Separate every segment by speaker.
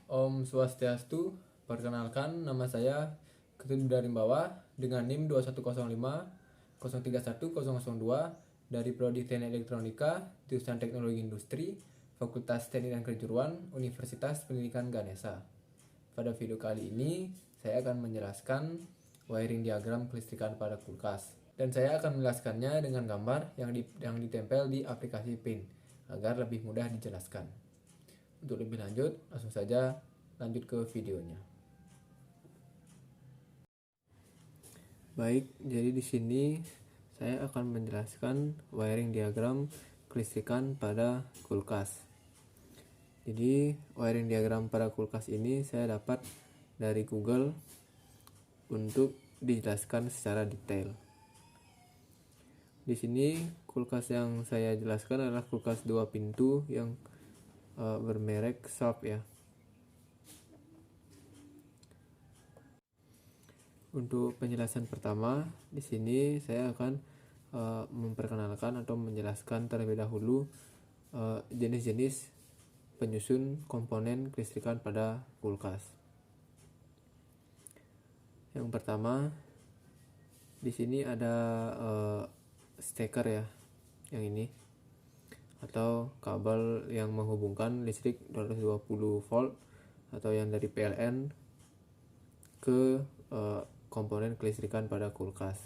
Speaker 1: Om Swastiastu, perkenalkan nama saya Ketut Darimbawa dengan NIM 210503102 dari Prodi Teknik Elektronika, Jurusan Teknologi Industri, Fakultas Teknik dan Kejuruan, Universitas Pendidikan Ganesha. Pada video kali ini, saya akan menjelaskan wiring diagram kelistrikan pada kulkas. Dan saya akan menjelaskannya dengan gambar yang ditempel di aplikasi PIN agar lebih mudah dijelaskan. Untuk lebih lanjut, langsung saja lanjut ke videonya. Baik, jadi di sini saya akan menjelaskan wiring diagram kelistrikan pada kulkas. Jadi, wiring diagram pada kulkas ini saya dapat dari Google untuk dijelaskan secara detail. Di sini kulkas yang saya jelaskan adalah kulkas 2 pintu yang bermerek Sharp ya. Untuk penjelasan pertama, di sini saya akan memperkenalkan atau menjelaskan terlebih dahulu jenis-jenis penyusun komponen kelistrikan pada kulkas. Yang pertama, di sini ada steker ya, yang ini, atau kabel yang menghubungkan listrik 220 volt atau yang dari PLN ke komponen kelistrikan pada kulkas.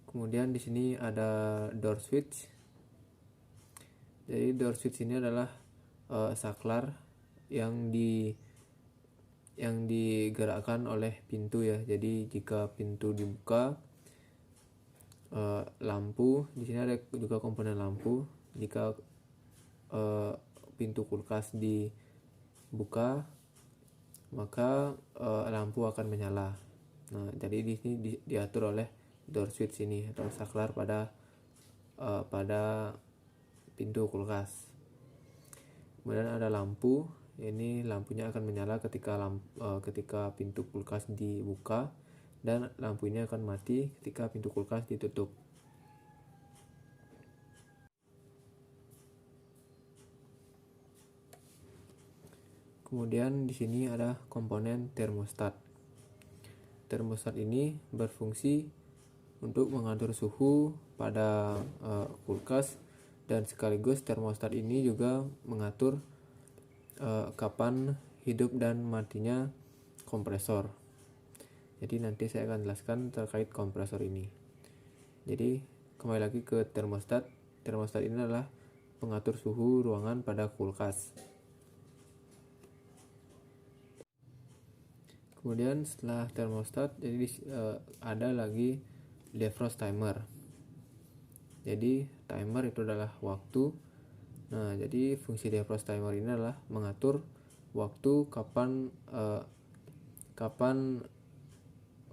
Speaker 1: Kemudian di sini ada door switch. Jadi door switch ini adalah saklar yang digerakkan oleh pintu ya. Jadi jika pintu dibuka, lampu, di sini ada juga komponen lampu. Jika pintu kulkas dibuka, maka lampu akan menyala. Nah, jadi di sini diatur oleh door switch ini atau saklar pada pintu kulkas. Kemudian ada lampu. Ini lampunya akan menyala ketika pintu kulkas dibuka, dan lampu ini akan mati ketika pintu kulkas ditutup. Kemudian di sini ada komponen termostat. Termostat ini berfungsi untuk mengatur suhu pada kulkas, dan sekaligus termostat ini juga mengatur kapan hidup dan matinya kompresor. Jadi nanti saya akan jelaskan terkait kompresor ini. Jadi kembali lagi ke termostat. Termostat ini adalah pengatur suhu ruangan pada kulkas. Kemudian setelah termostat, jadi ada lagi defrost timer. Jadi timer itu adalah waktu. Nah, jadi fungsi defrost timer ini adalah mengatur waktu kapan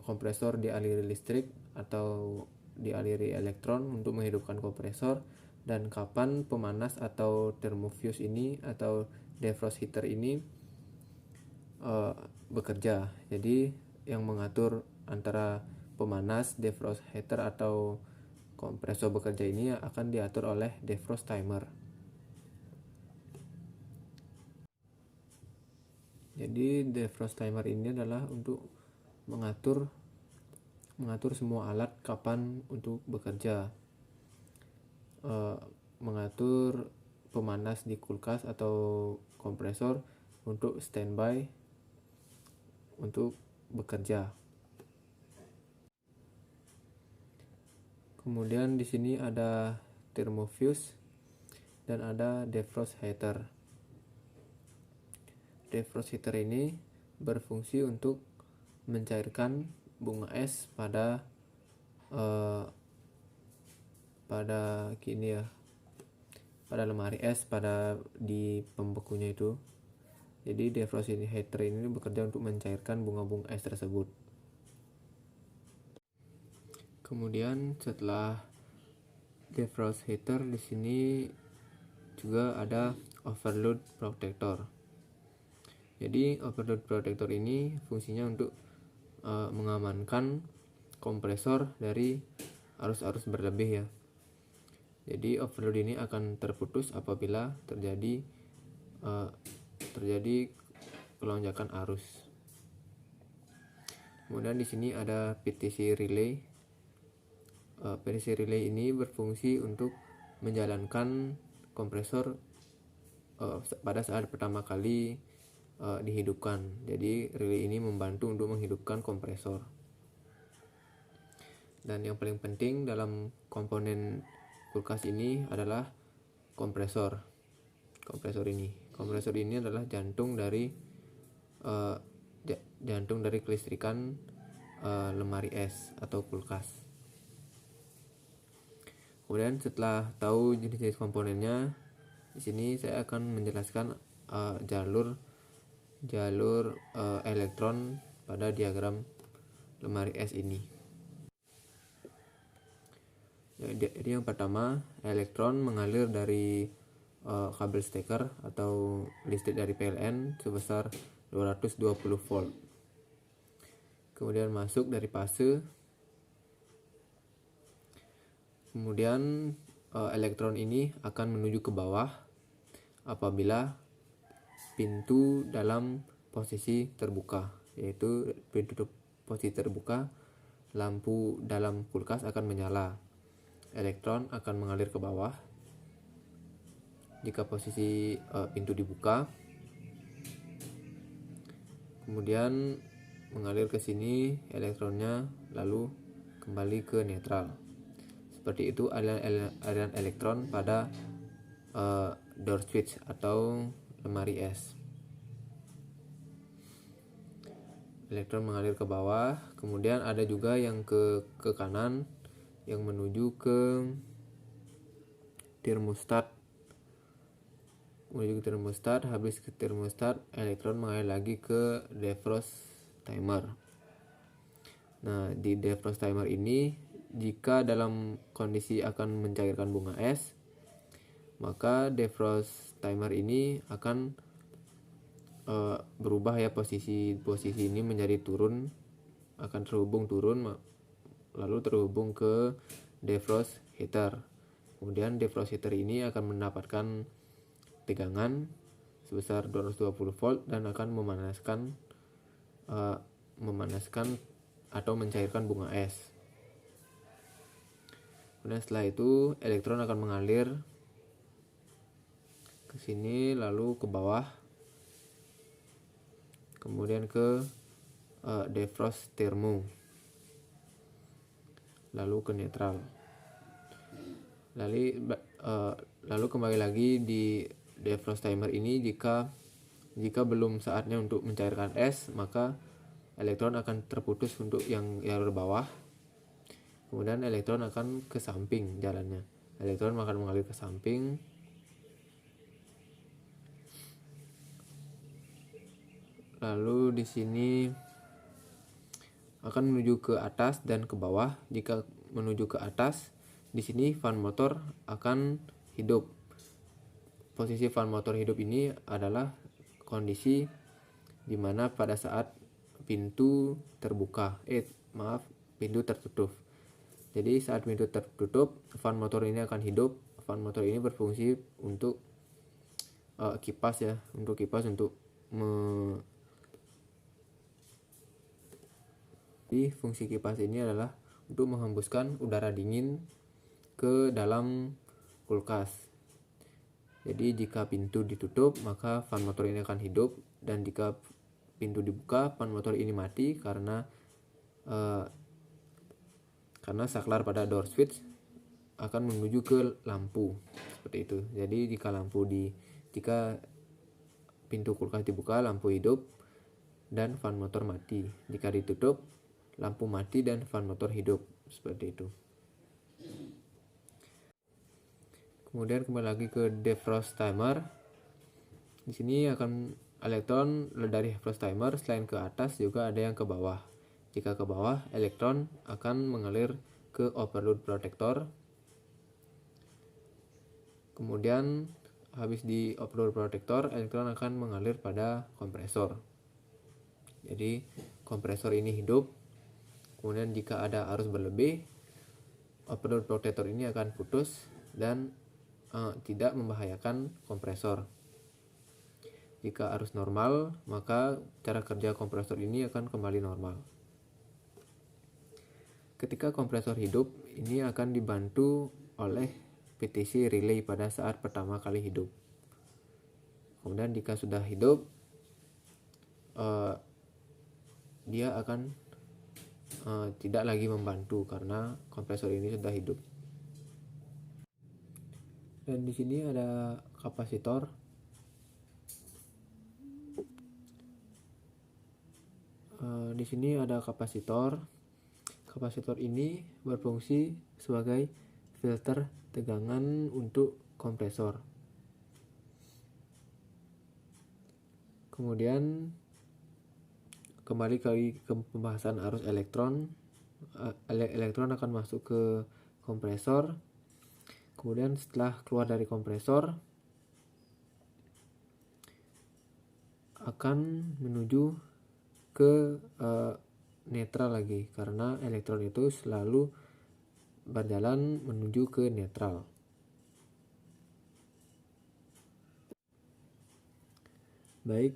Speaker 1: kompresor dialiri listrik atau dialiri elektron untuk menghidupkan kompresor, dan kapan pemanas atau thermofuse ini atau defrost heater ini bekerja. Jadi yang mengatur antara pemanas, defrost heater atau kompresor bekerja ini akan diatur oleh defrost timer. Jadi defrost timer ini adalah untuk mengatur semua alat kapan untuk bekerja, mengatur pemanas di kulkas atau kompresor untuk standby untuk bekerja. Kemudian di sini ada thermofuse dan ada defrost heater. Defrost heater ini berfungsi untuk mencairkan bunga es pada lemari es di pembekunya itu. Jadi defrost heater ini bekerja untuk mencairkan bunga-bunga es tersebut. Kemudian setelah defrost heater, di sini juga ada overload protector. Jadi overload protector ini fungsinya untuk mengamankan kompresor dari arus-arus berlebih ya. Jadi overload ini akan terputus apabila terjadi terjadi kelonjakan arus. Kemudian di sini ada PTC relay. PTC relay ini berfungsi untuk menjalankan kompresor pada saat pertama kali dihidupkan. Jadi relay ini membantu untuk menghidupkan kompresor. Dan yang paling penting dalam komponen kulkas ini adalah kompresor. Kompresor ini adalah jantung dari kelistrikan lemari es atau kulkas. Kemudian setelah tahu jenis-jenis komponennya, di sini saya akan menjelaskan jalur elektron pada diagram lemari es ini. Jadi yang pertama, elektron mengalir dari kabel steker atau listrik dari PLN sebesar 220 volt. Kemudian masuk dari fase. Kemudian elektron ini akan menuju ke bawah apabila pintu dalam posisi terbuka, yaitu pintu posisi terbuka, lampu dalam kulkas akan menyala. Elektron akan mengalir ke bawah jika posisi pintu dibuka, kemudian mengalir ke sini elektronnya, lalu kembali ke netral. Seperti itu aliran elektron pada door switch atau lemari es. Elektron mengalir ke bawah, kemudian ada juga yang ke kanan yang menuju ke termostat. Habis ke termostat, elektron mengalir lagi ke defrost timer. Nah, di defrost timer ini, jika dalam kondisi akan mencairkan bunga es, maka defrost timer ini akan berubah ya, posisi ini menjadi turun, akan terhubung turun, lalu terhubung ke defrost heater. Kemudian defrost heater ini akan mendapatkan tegangan sebesar 220 volt dan akan memanaskan atau mencairkan bunga es. Kemudian setelah itu elektron akan mengalir ke sini, lalu ke bawah, kemudian ke defrost thermo, lalu ke netral. Lalu kembali lagi di defrost timer ini, jika belum saatnya untuk mencairkan es, maka elektron akan terputus untuk yang jalur bawah. Kemudian elektron akan ke samping jalannya. Elektron akan mengalir ke samping, lalu di sini akan menuju ke atas dan ke bawah. Jika menuju ke atas, di sini fan motor akan hidup. Posisi fan motor hidup ini adalah kondisi di mana pada saat pintu tertutup. Jadi saat pintu tertutup, fan motor ini akan hidup. Fan motor ini berfungsi untuk kipas ya, untuk Jadi fungsi kipas ini adalah untuk menghembuskan udara dingin ke dalam kulkas. Jadi jika pintu ditutup, maka fan motor ini akan hidup, dan jika pintu dibuka, fan motor ini mati karena saklar pada door switch akan menuju ke lampu, seperti itu. Jadi jika pintu kulkas dibuka, lampu hidup dan fan motor mati. Jika ditutup, lampu mati dan fan motor hidup, seperti itu. Kemudian kembali lagi ke defrost timer. Di sini akan elektron dari defrost timer selain ke atas juga ada yang ke bawah. Jika ke bawah, elektron akan mengalir ke overload protector. Kemudian habis di overload protector, elektron akan mengalir pada kompresor. Jadi kompresor ini hidup. Kemudian jika ada arus berlebih, overload protector ini akan putus dan tidak membahayakan kompresor. Jika arus normal, maka cara kerja kompresor ini akan kembali normal. Ketika kompresor hidup, ini akan dibantu oleh PTC relay pada saat pertama kali hidup. Kemudian jika sudah hidup, dia akan tidak lagi membantu karena kompresor ini sudah hidup. Dan di sini ada kapasitor. Di sini ada kapasitor. Kapasitor ini berfungsi sebagai filter tegangan untuk kompresor. Kemudian kembali ke pembahasan arus elektron. Elektron akan masuk ke kompresor. Kemudian setelah keluar dari kompresor akan menuju ke netral lagi, karena elektron itu selalu berjalan menuju ke netral. Baik,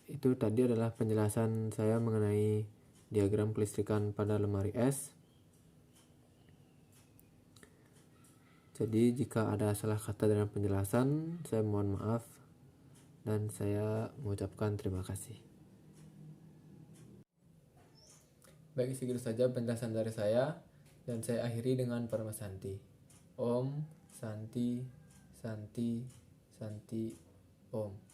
Speaker 1: itu tadi adalah penjelasan saya mengenai diagram kelistrikan pada lemari es. Jadi jika ada salah kata dalam penjelasan, saya mohon maaf dan saya mengucapkan terima kasih. Baik, segitu saja penjelasan dari saya, dan saya akhiri dengan Parma Santi. Om Santi Santi Santi Om.